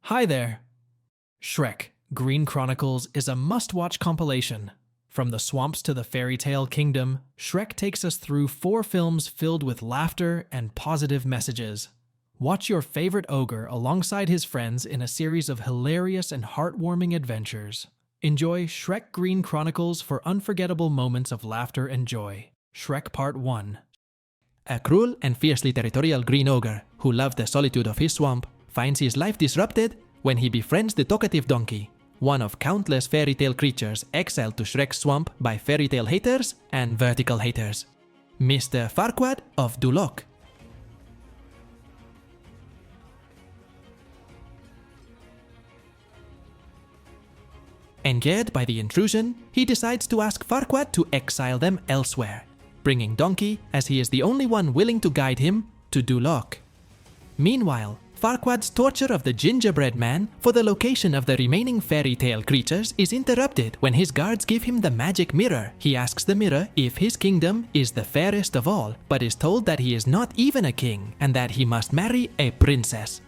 Hi there! Shrek, Green Chronicles is a must-watch compilation. From the swamps to the fairy tale kingdom, Shrek takes us through 4 films filled with laughter and positive messages. Watch your favorite ogre alongside his friends in a series of hilarious and heartwarming adventures. Enjoy Shrek Green Chronicles for unforgettable moments of laughter and joy. Shrek Part 1. A cruel and fiercely territorial green ogre who loves the solitude of his swamp finds his life disrupted when he befriends the talkative donkey, one of countless fairy tale creatures exiled to Shrek's swamp by fairy tale haters and vertical haters. Mr. Farquaad of Duloc. Angered by the intrusion, he decides to ask Farquaad to exile them elsewhere, bringing Donkey, as he is the only one willing to guide him, to Duloc. Meanwhile, Farquaad's torture of the gingerbread man for the location of the remaining fairy tale creatures is interrupted when his guards give him the magic mirror. He asks the mirror if his kingdom is the fairest of all, but is told that he is not even a king and that he must marry a princess.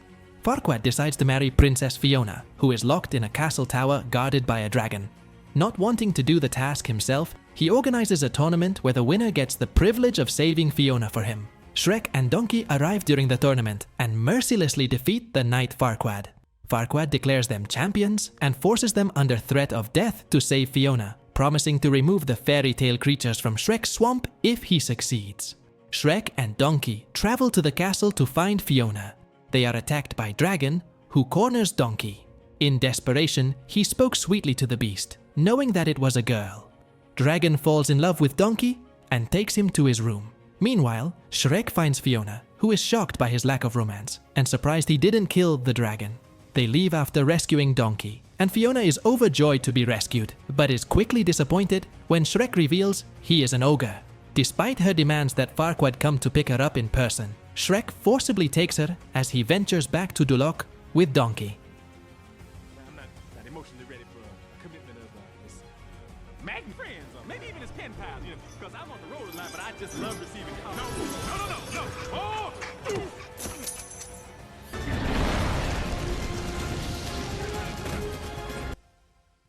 Farquaad decides to marry Princess Fiona, who is locked in a castle tower guarded by a dragon. Not wanting to do the task himself, he organizes a tournament where the winner gets the privilege of saving Fiona for him. Shrek and Donkey arrive during the tournament and mercilessly defeat the knight Farquaad. Farquaad declares them champions and forces them under threat of death to save Fiona, promising to remove the fairy tale creatures from Shrek's swamp if he succeeds. Shrek and Donkey travel to the castle to find Fiona. They are attacked by Dragon, who corners Donkey. In desperation, he spoke sweetly to the beast, knowing that it was a girl. Dragon falls in love with Donkey and takes him to his room. Meanwhile, Shrek finds Fiona, who is shocked by his lack of romance and surprised he didn't kill the dragon. They leave after rescuing Donkey, and Fiona is overjoyed to be rescued, but is quickly disappointed when Shrek reveals he is an ogre. Despite her demands that Farquaad come to pick her up in person, Shrek forcibly takes her as he ventures back to Duloc with Donkey. I'm not emotionally ready for a commitment of this Maggie friends, or maybe even his pen pals, because I'm on the road a lot, but I just love receiving compliments. No. Oh!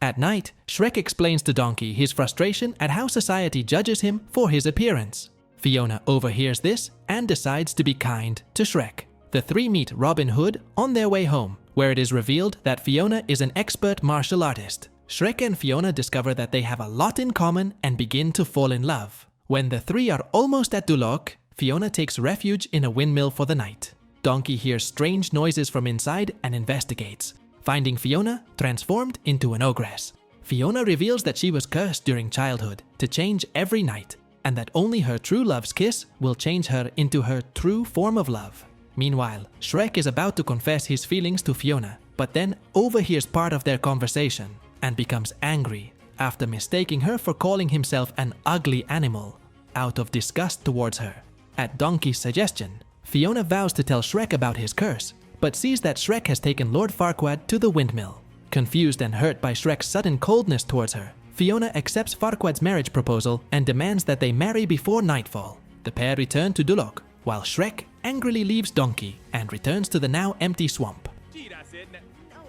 At night, Shrek explains to Donkey his frustration at how society judges him for his appearance. Fiona overhears this and decides to be kind to Shrek. The 3 meet Robin Hood on their way home, where it is revealed that Fiona is an expert martial artist. Shrek and Fiona discover that they have a lot in common and begin to fall in love. When the 3 are almost at Duloc, Fiona takes refuge in a windmill for the night. Donkey hears strange noises from inside and investigates, finding Fiona transformed into an ogress. Fiona reveals that she was cursed during childhood to change every night, and that only her true love's kiss will change her into her true form of love. Meanwhile, Shrek is about to confess his feelings to Fiona, but then overhears part of their conversation and becomes angry after mistaking her for calling himself an ugly animal out of disgust towards her. At Donkey's suggestion, Fiona vows to tell Shrek about his curse, but sees that Shrek has taken Lord Farquaad to the windmill. Confused and hurt by Shrek's sudden coldness towards her, Fiona accepts Farquaad's marriage proposal and demands that they marry before nightfall. The pair return to Duloc, while Shrek angrily leaves Donkey and returns to the now empty swamp. Gee, I said that. No.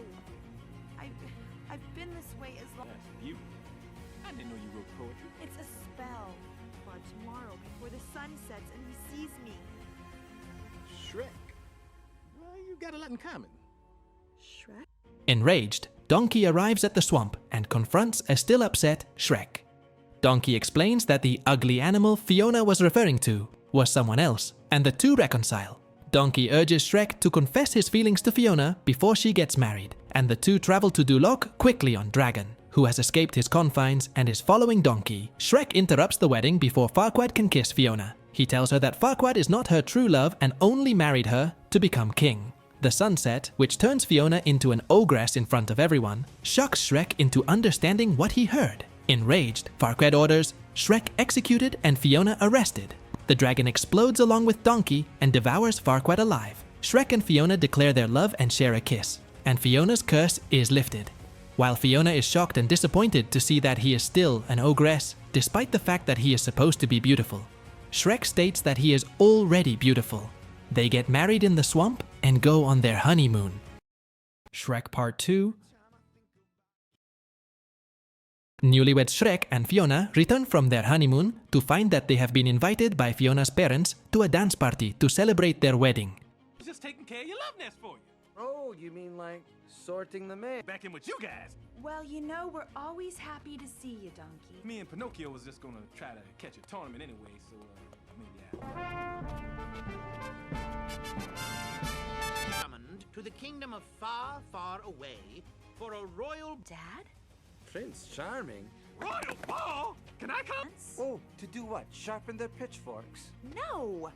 I've been this way as long. You? I didn't know you wrote poetry. It's a spell. But tomorrow, before the sun sets and he sees me. Shrek. Well, you've got a lot in common. Shrek? Enraged, Donkey arrives at the swamp and confronts a still upset Shrek. Donkey explains that the ugly animal Fiona was referring to was someone else, and the two reconcile. Donkey urges Shrek to confess his feelings to Fiona before she gets married, and the two travel to Duloc quickly on Dragon, who has escaped his confines and is following Donkey. Shrek interrupts the wedding before Farquaad can kiss Fiona. He tells her that Farquaad is not her true love and only married her to become king. The sunset, which turns Fiona into an ogress in front of everyone, shocks Shrek into understanding what he heard. Enraged, Farquaad orders Shrek executed and Fiona arrested. The dragon explodes along with Donkey and devours Farquaad alive. Shrek and Fiona declare their love and share a kiss, and Fiona's curse is lifted. While Fiona is shocked and disappointed to see that he is still an ogress, despite the fact that he is supposed to be beautiful, Shrek states that he is already beautiful. They get married in the swamp and go on their honeymoon. Shrek Part 2. Newlyweds Shrek and Fiona return from their honeymoon to find that they have been invited by Fiona's parents to a dance party to celebrate their wedding. Just taking care of your love nest for you. Oh, you mean like sorting the mail? Back in with you guys. Well, you know, we're always happy to see you, Donkey. Me and Pinocchio was just gonna try to catch a tournament anyway, so maybe Summoned to the kingdom of far, far away for a royal... Dad? Prince Charming? Royal ball? Can I come? Oh, to do what? Sharpen their pitchforks? No!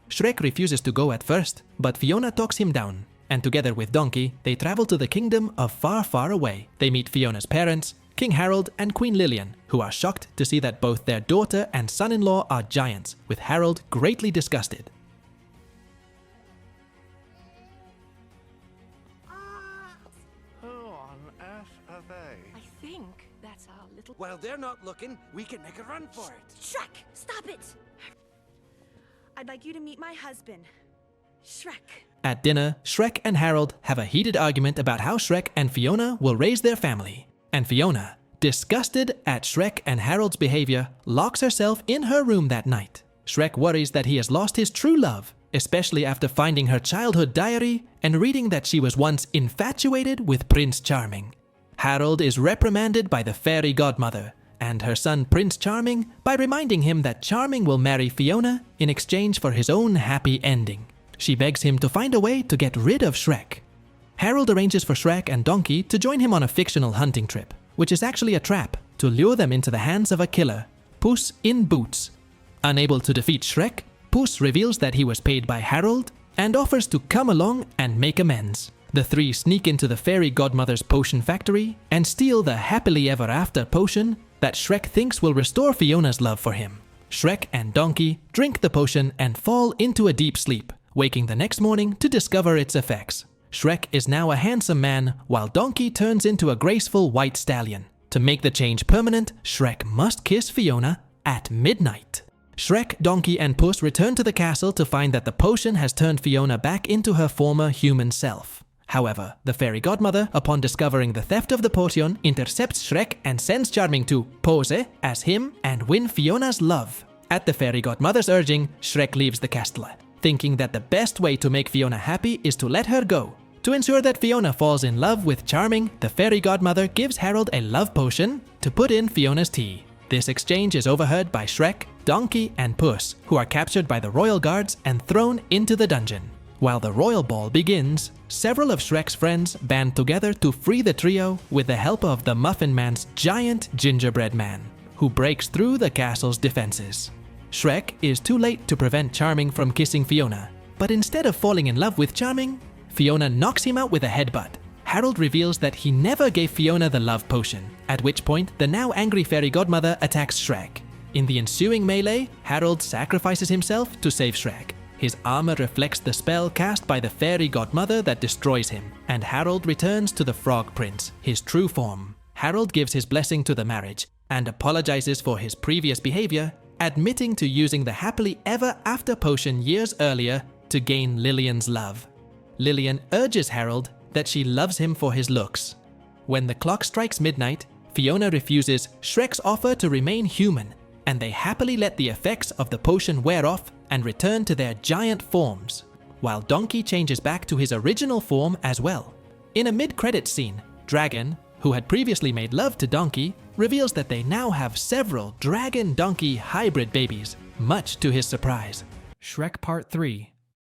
Shrek refuses to go at first, but Fiona talks him down, and together with Donkey, they travel to the kingdom of far, far away. They meet Fiona's parents, King Harold and Queen Lillian, who are shocked to see that both their daughter and son-in-law are giants, with Harold greatly disgusted. Who on earth are they? I think that's our little... While they're not looking, we can make a run for it. Shrek! Stop it! I'd like you to meet my husband, Shrek. At dinner, Shrek and Harold have a heated argument about how Shrek and Fiona will raise their family. And Fiona, disgusted at Shrek and Harold's behavior, locks herself in her room that night. Shrek worries that he has lost his true love, especially after finding her childhood diary and reading that she was once infatuated with Prince Charming. Harold is reprimanded by the fairy godmother, and her son Prince Charming by reminding him that Charming will marry Fiona in exchange for his own happy ending. She begs him to find a way to get rid of Shrek. Harold arranges for Shrek and Donkey to join him on a fictional hunting trip, which is actually a trap to lure them into the hands of a killer, Puss in Boots. Unable to defeat Shrek, Puss reveals that he was paid by Harold and offers to come along and make amends. The three sneak into the fairy godmother's potion factory and steal the happily ever after potion that Shrek thinks will restore Fiona's love for him. Shrek and Donkey drink the potion and fall into a deep sleep, waking the next morning to discover its effects. Shrek is now a handsome man, while Donkey turns into a graceful white stallion. To make the change permanent, Shrek must kiss Fiona at midnight. Shrek, Donkey, and Puss return to the castle to find that the potion has turned Fiona back into her former human self. However, the fairy godmother, upon discovering the theft of the potion, intercepts Shrek and sends Charming to pose as him and win Fiona's love. At the fairy godmother's urging, Shrek leaves the castle, thinking that the best way to make Fiona happy is to let her go. To ensure that Fiona falls in love with Charming, the fairy godmother gives Harold a love potion to put in Fiona's tea. This exchange is overheard by Shrek, Donkey, and Puss, who are captured by the royal guards and thrown into the dungeon. While the royal ball begins, several of Shrek's friends band together to free the trio with the help of the Muffin Man's giant gingerbread man, who breaks through the castle's defenses. Shrek is too late to prevent Charming from kissing Fiona, but instead of falling in love with Charming, Fiona knocks him out with a headbutt. Harold reveals that he never gave Fiona the love potion, at which point the now angry fairy godmother attacks Shrek. In the ensuing melee, Harold sacrifices himself to save Shrek. His armor reflects the spell cast by the fairy godmother that destroys him, and Harold returns to the Frog Prince, his true form. Harold gives his blessing to the marriage, and apologizes for his previous behavior, admitting to using the happily ever after potion years earlier to gain Lillian's love. Lillian urges Harold that she loves him for his looks. When the clock strikes midnight, Fiona refuses Shrek's offer to remain human, and they happily let the effects of the potion wear off and return to their giant forms, while Donkey changes back to his original form as well. In a mid-credits scene, Dragon, who had previously made love to Donkey, reveals that they now have several dragon-donkey hybrid babies, much to his surprise. Shrek Part 3.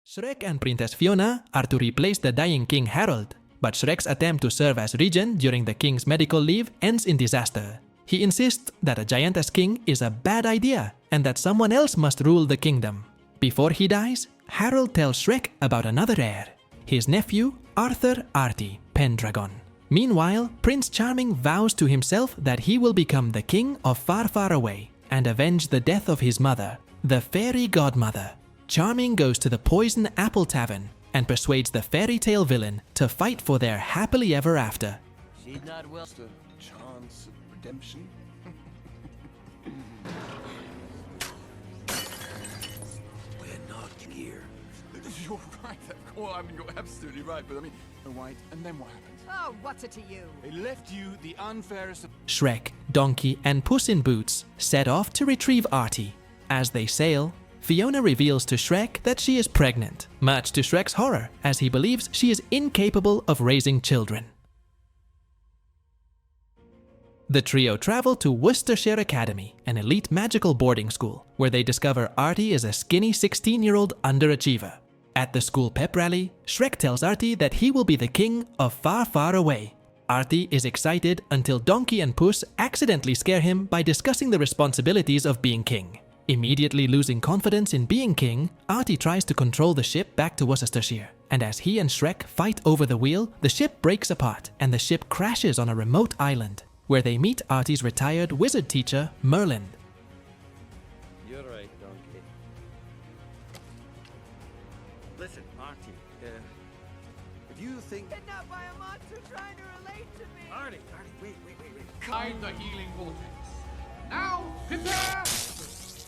Shrek and Princess Fiona are to replace the dying King Harold, but Shrek's attempt to serve as regent during the king's medical leave ends in disaster. He insists that a giantess king is a bad idea and that someone else must rule the kingdom. Before he dies, Harold tells Shrek about another heir, his nephew Arthur Artie Pendragon. Meanwhile, Prince Charming vows to himself that he will become the king of Far Far Away and avenge the death of his mother, the fairy godmother. Charming goes to the Poison Apple Tavern and persuades the fairy tale villain to fight for their happily ever after. She's not well. Just a chance of redemption. We're not here. You're right. Well, I mean, you're absolutely right, but I mean, White, and then what happened? Oh, what's it to you? They left you the unfairest of... Shrek, Donkey, and Puss in Boots set off to retrieve Artie. As they sail, Fiona reveals to Shrek that she is pregnant, much to Shrek's horror, as he believes she is incapable of raising children. The trio travel to Worcestershire Academy, an elite magical boarding school, where they discover Artie is a skinny 16-year-old underachiever. At the school pep rally, Shrek tells Artie that he will be the king of Far, Far Away. Artie is excited until Donkey and Puss accidentally scare him by discussing the responsibilities of being king. Immediately losing confidence in being king, Artie tries to control the ship back to Worcestershire. And as he and Shrek fight over the wheel, the ship breaks apart and the ship crashes on a remote island, where they meet Artie's retired wizard teacher, Merlin. You're right, Donkey. Listen, Artie, if you think... Kidnapped by a monster trying to relate to me! Artie, wait. Hide the healing vortex. Now, prepare!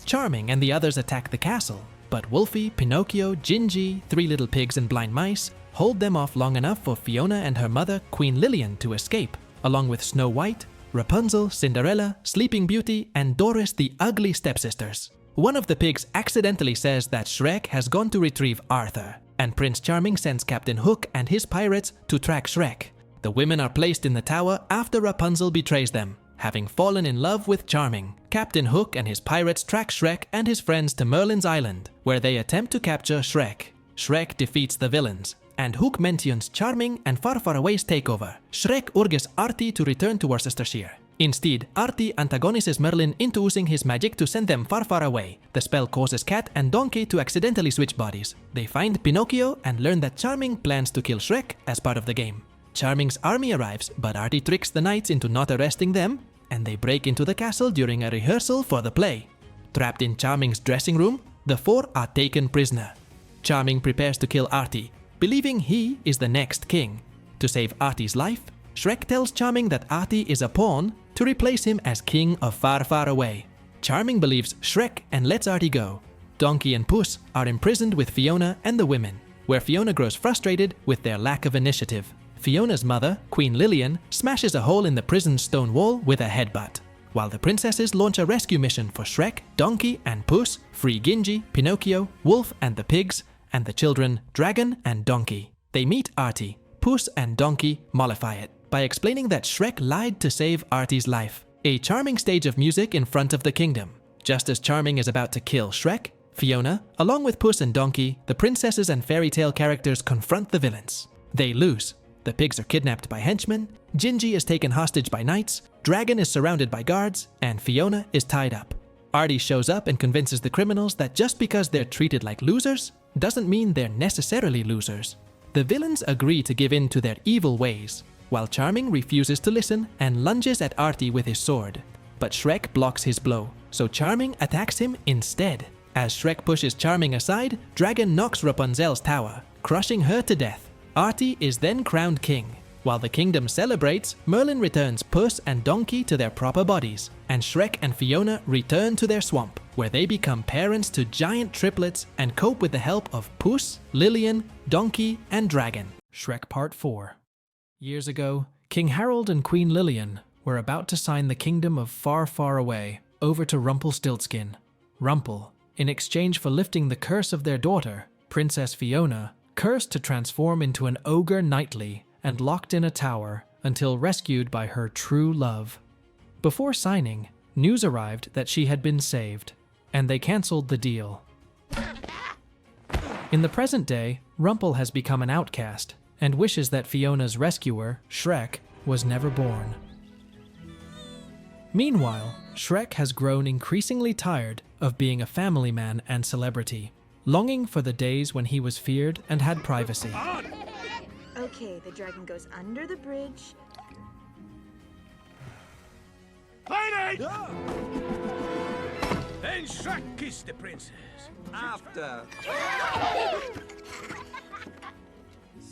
Charming and the others attack the castle, but Wolfie, Pinocchio, Gingy, Three Little Pigs and Blind Mice hold them off long enough for Fiona and her mother, Queen Lillian, to escape, along with Snow White, Rapunzel, Cinderella, Sleeping Beauty, and Doris the Ugly Stepsisters. One of the pigs accidentally says that Shrek has gone to retrieve Arthur, and Prince Charming sends Captain Hook and his pirates to track Shrek. The women are placed in the tower after Rapunzel betrays them. Having fallen in love with Charming, Captain Hook and his pirates track Shrek and his friends to Merlin's Island, where they attempt to capture Shrek. Shrek defeats the villains, and Hook mentions Charming and Far, Far Away's takeover. Shrek urges Artie to return to Worcestershire. Instead, Artie antagonizes Merlin into using his magic to send them far, far away. The spell causes Cat and Donkey to accidentally switch bodies. They find Pinocchio and learn that Charming plans to kill Shrek as part of the game. Charming's army arrives, but Artie tricks the knights into not arresting them, and they break into the castle during a rehearsal for the play. Trapped in Charming's dressing room, the four are taken prisoner. Charming prepares to kill Artie, believing he is the next king. To save Artie's life, Shrek tells Charming that Artie is a pawn to replace him as king of Far, Far Away. Charming believes Shrek and lets Artie go. Donkey and Puss are imprisoned with Fiona and the women, where Fiona grows frustrated with their lack of initiative. Fiona's mother, Queen Lillian, smashes a hole in the prison's stone wall with a headbutt, while the princesses launch a rescue mission for Shrek, Donkey, and Puss, free Gingy, Pinocchio, Wolf and the pigs, and the children Dragon and Donkey. They meet Artie. Puss and Donkey mollify it by explaining that Shrek lied to save Artie's life. A charming stage of music in front of the kingdom. Just as Charming is about to kill Shrek, Fiona, along with Puss and Donkey, the princesses and fairy tale characters confront the villains. They lose. The pigs are kidnapped by henchmen, Gingy is taken hostage by knights, Dragon is surrounded by guards, and Fiona is tied up. Artie shows up and convinces the criminals that just because they're treated like losers, doesn't mean they're necessarily losers. The villains agree to give in to their evil ways, while Charming refuses to listen and lunges at Artie with his sword. But Shrek blocks his blow, so Charming attacks him instead. As Shrek pushes Charming aside, Dragon knocks Rapunzel's tower, crushing her to death. Artie is then crowned king. While the kingdom celebrates, Merlin returns Puss and Donkey to their proper bodies, and Shrek and Fiona return to their swamp, where they become parents to giant triplets and cope with the help of Puss, Lillian, Donkey, and Dragon. Shrek Part 4. Years ago, King Harold and Queen Lillian were about to sign the kingdom of Far, Far Away over to Rumpelstiltskin. Rumpel, in exchange for lifting the curse of their daughter, Princess Fiona, cursed to transform into an ogre nightly and locked in a tower until rescued by her true love. Before signing, news arrived that she had been saved, and they cancelled the deal. In the present day, Rumpel has become an outcast and wishes that Fiona's rescuer, Shrek, was never born. Meanwhile, Shrek has grown increasingly tired of being a family man and celebrity, longing for the days when he was feared and had privacy. Okay, the dragon goes under the bridge. Lady! Then Shrek kissed the princess. After.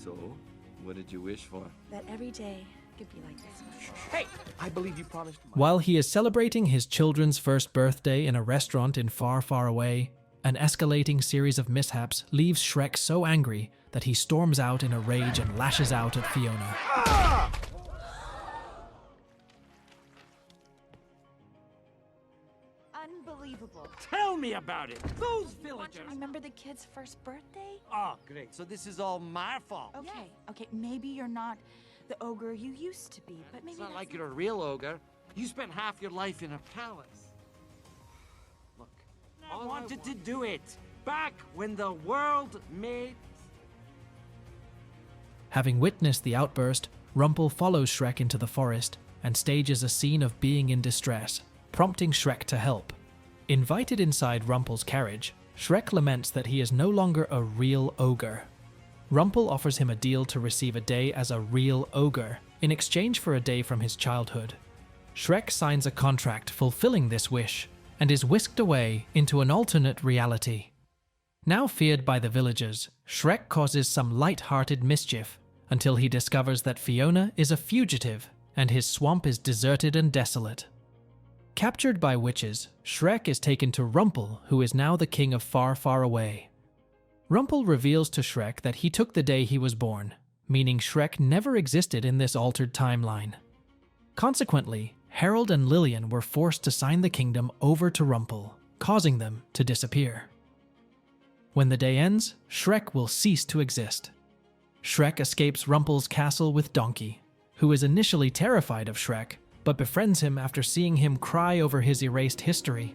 So, what did you wish for? That every day could be like this. Hey, I believe you promised my... While he is celebrating his children's first birthday in a restaurant in Far, Far Away, an escalating series of mishaps leaves Shrek so angry that he storms out in a rage and lashes out at Fiona. Unbelievable. Tell me about it. Those villagers. Remember the kid's first birthday? Oh, great. So this is all my fault. Okay, maybe you're not the ogre you used to be, but maybe It's not that's like you're a real ogre. You spent half your life in a palace. Look, I wanted to do it back when the world made. Having witnessed the outburst, Rumple follows Shrek into the forest and stages a scene of being in distress, prompting Shrek to help. Invited inside Rumple's carriage, Shrek laments that he is no longer a real ogre. Rumple offers him a deal to receive a day as a real ogre, in exchange for a day from his childhood. Shrek signs a contract fulfilling this wish, and is whisked away into an alternate reality. Now feared by the villagers, Shrek causes some light-hearted mischief, until he discovers that Fiona is a fugitive, and his swamp is deserted and desolate. Captured by witches, Shrek is taken to Rumple, who is now the king of Far, Far Away. Rumple reveals to Shrek that he took the day he was born, meaning Shrek never existed in this altered timeline. Consequently, Harold and Lillian were forced to sign the kingdom over to Rumple, causing them to disappear. When the day ends, Shrek will cease to exist. Shrek escapes Rumple's castle with Donkey, who is initially terrified of Shrek, but befriends him after seeing him cry over his erased history.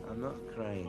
I'm not crying.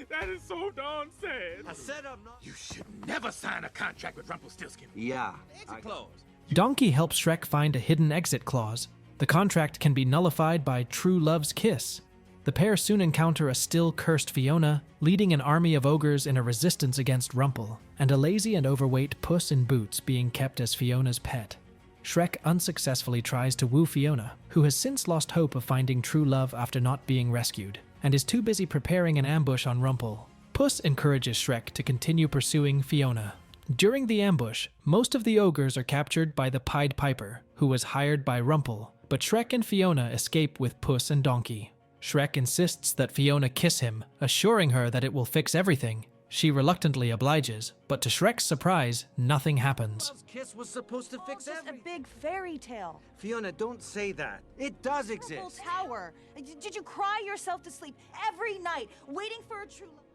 That is so darn sad. I said I'm not. You should never sign a contract with Rumpelstiltskin. Yeah. Exit clause. Donkey helps Shrek find a hidden exit clause. The contract can be nullified by true love's kiss. The pair soon encounter a still cursed Fiona, leading an army of ogres in a resistance against Rumple, and a lazy and overweight Puss in Boots being kept as Fiona's pet. Shrek unsuccessfully tries to woo Fiona, who has since lost hope of finding true love after not being rescued, and is too busy preparing an ambush on Rumple. Puss encourages Shrek to continue pursuing Fiona. During the ambush, most of the ogres are captured by the Pied Piper, who was hired by Rumple, but Shrek and Fiona escape with Puss and Donkey. Shrek insists that Fiona kiss him, assuring her that it will fix everything. She reluctantly obliges, but to Shrek's surprise, nothing happens. Love's kiss was supposed to fix just a everything. big fairy tale. Fiona, don't say that. It does Purple exist. Tower. Did you cry yourself to sleep every night, waiting for a true love?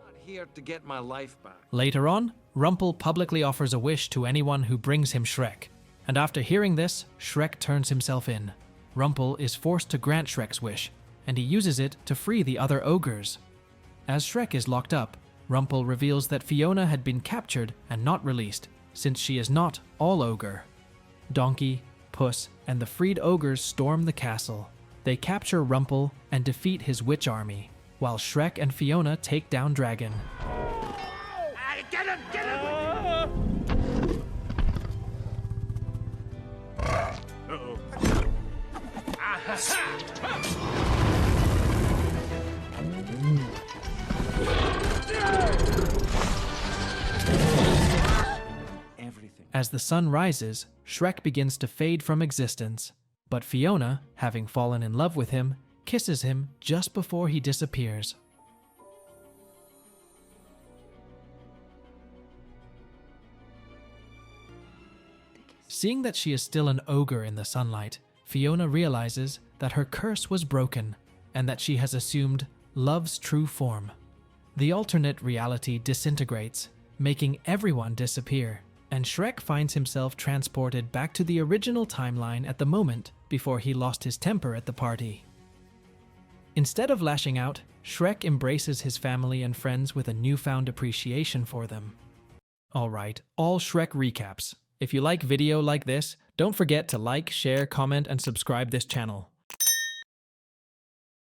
I'm not here to get my life back. Later on, Rumple publicly offers a wish to anyone who brings him Shrek. And after hearing this, Shrek turns himself in. Rumple is forced to grant Shrek's wish, and he uses it to free the other ogres. As Shrek is locked up, Rumple reveals that Fiona had been captured and not released, since she is not all ogre. Donkey, Puss, and the freed ogres storm the castle. They capture Rumple and defeat his witch army, while Shrek and Fiona take down Dragon. Get him! Get him! Uh-oh. Everything. As the sun rises, Shrek begins to fade from existence, but Fiona, having fallen in love with him, kisses him just before he disappears. Seeing that she is still an ogre in the sunlight, Fiona realizes that her curse was broken and that she has assumed love's true form. The alternate reality disintegrates, making everyone disappear, and Shrek finds himself transported back to the original timeline at the moment before he lost his temper at the party. Instead of lashing out, Shrek embraces his family and friends with a newfound appreciation for them. Alright, all Shrek recaps. If you like video like this, don't forget to like, share, comment, and subscribe this channel.